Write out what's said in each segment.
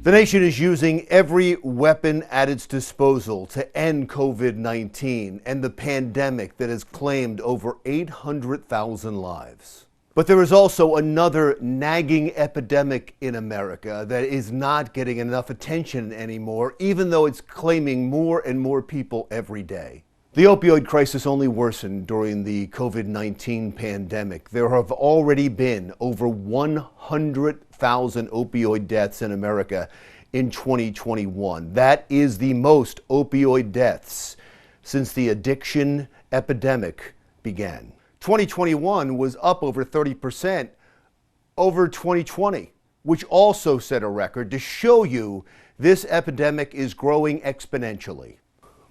The nation is using every weapon at its disposal to end COVID-19 and the pandemic that has claimed over 800,000 lives. But there is also another nagging epidemic in America that is not getting enough attention anymore, even though it's claiming more and more people every day. The opioid crisis only worsened during the COVID-19 pandemic. There have already been over 100,000 opioid deaths in America in 2021. That is the most opioid deaths since the addiction epidemic began. 2021 was up over 30% over 2020, which also set a record to show you this epidemic is growing exponentially.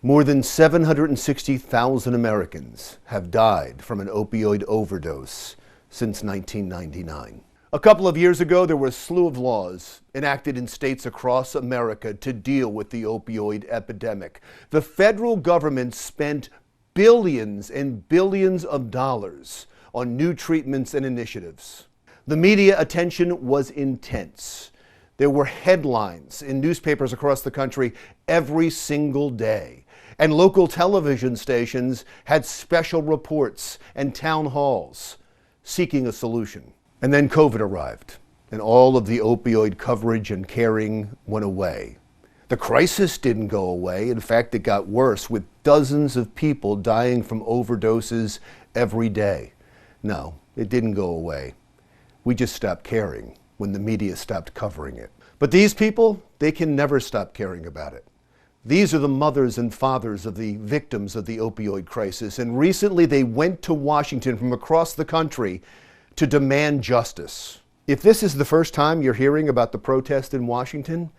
More than 760,000 Americans have died from an opioid overdose since 1999. A couple of years ago, there were a slew of laws enacted in states across America to deal with the opioid epidemic. The federal government spent billions and billions of dollars on new treatments and initiatives. The media attention was intense. There were headlines in newspapers across the country every single day. And local television stations had special reports and town halls seeking a solution. And then COVID arrived, and all of the opioid coverage and caring went away. The crisis didn't go away. In fact, it got worse, with dozens of people dying from overdoses every day. No, it didn't go away. We just stopped caring when the media stopped covering it. But these people, they can never stop caring about it. These are the mothers and fathers of the victims of the opioid crisis, and recently they went to Washington from across the country to demand justice. If this is the first time you're hearing about the protest in Washington,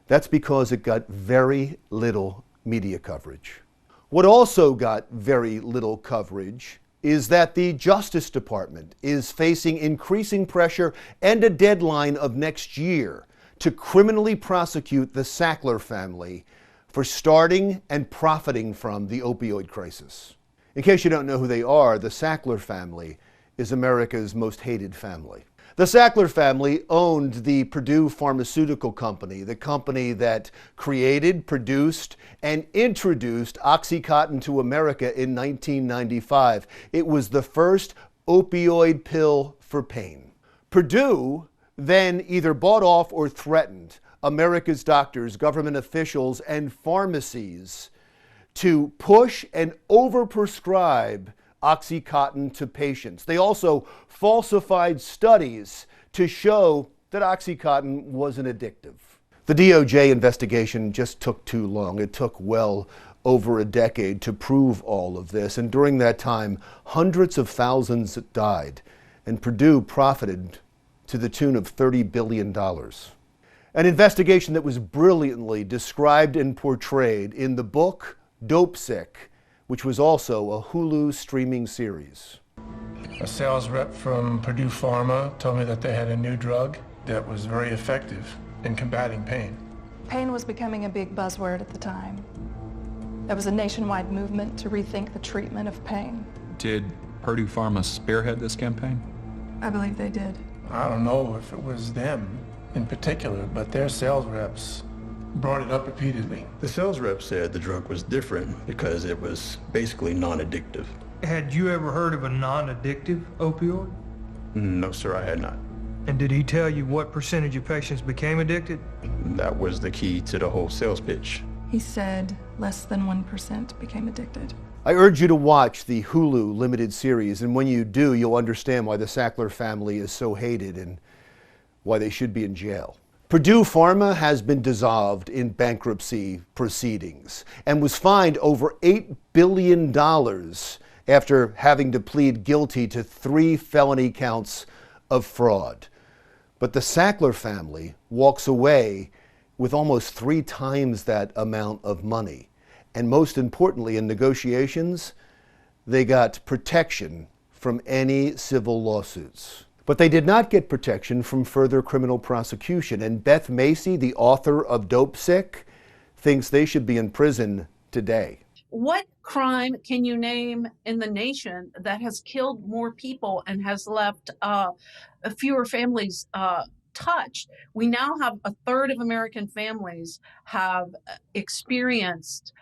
that's because it got very little media coverage. What also got very little coverage is that the Justice Department is facing increasing pressure and a deadline of next year to criminally prosecute the Sackler family for starting and profiting from the opioid crisis. In case you don't know who they are, the Sackler family is America's most hated family. The Sackler family owned the Purdue Pharmaceutical Company, the company that created, produced, and introduced OxyContin to America in 1995. It was the first opioid pill for pain. Purdue then either bought off or threatened America's doctors, government officials, and pharmacies to push and overprescribe OxyContin to patients. They also falsified studies to show that OxyContin wasn't addictive. The DOJ investigation just took too long. It took well over a decade to prove all of this, and during that time, hundreds of thousands died, and Purdue profited to the tune of $30 billion. An investigation that was brilliantly described and portrayed in the book Dope Sick, which was also a Hulu streaming series. A sales rep from Purdue Pharma told me that they had a new drug that was very effective in combating pain. Pain was becoming a big buzzword at the time. There was a nationwide movement to rethink the treatment of pain. Did Purdue Pharma spearhead this campaign? I believe they did. I don't know if it was them in particular, but their sales reps brought it up repeatedly. The sales rep said the drug was different because it was basically non-addictive. Had you ever heard of a non-addictive opioid? No, sir, I had not. And did he tell you what percentage of patients became addicted? That was the key to the whole sales pitch. He said less than 1% became addicted. I urge you to watch the Hulu limited series, and when you do, you'll understand why the Sackler family is so hated and why they should be in jail. Purdue Pharma has been dissolved in bankruptcy proceedings and was fined over $8 billion after having to plead guilty to 3 felony counts of fraud. But the Sackler family walks away with almost 3 times that amount of money. And most importantly, in negotiations, they got protection from any civil lawsuits. But they did not get protection from further criminal prosecution. And Beth Macy, the author of Dope Sick, thinks they should be in prison today. What crime can you name in the nation that has killed more people and has left fewer families touched. We now have a third of American families have experienced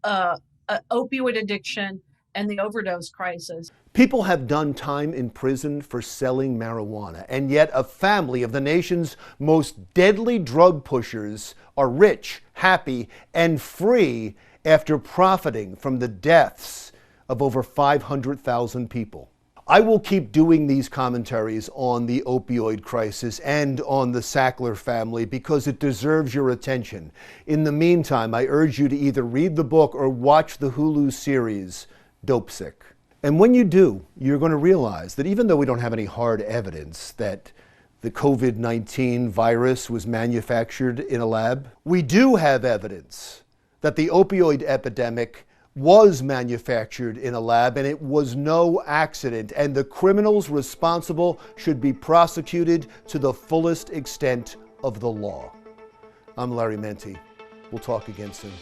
opioid addiction and the overdose crisis. People have done time in prison for selling marijuana, and yet a family of the nation's most deadly drug pushers are rich, happy, and free after profiting from the deaths of over 500,000 people. I will keep doing these commentaries on the opioid crisis and on the Sackler family because it deserves your attention. In the meantime, I urge you to either read the book or watch the Hulu series, Dope Sick. And when you do, you're going to realize that even though we don't have any hard evidence that the COVID-19 virus was manufactured in a lab, we do have evidence that the opioid epidemic was manufactured in a lab and it was no accident, and the criminals responsible should be prosecuted to the fullest extent of the law. I'm Larry Menti. We'll talk again soon.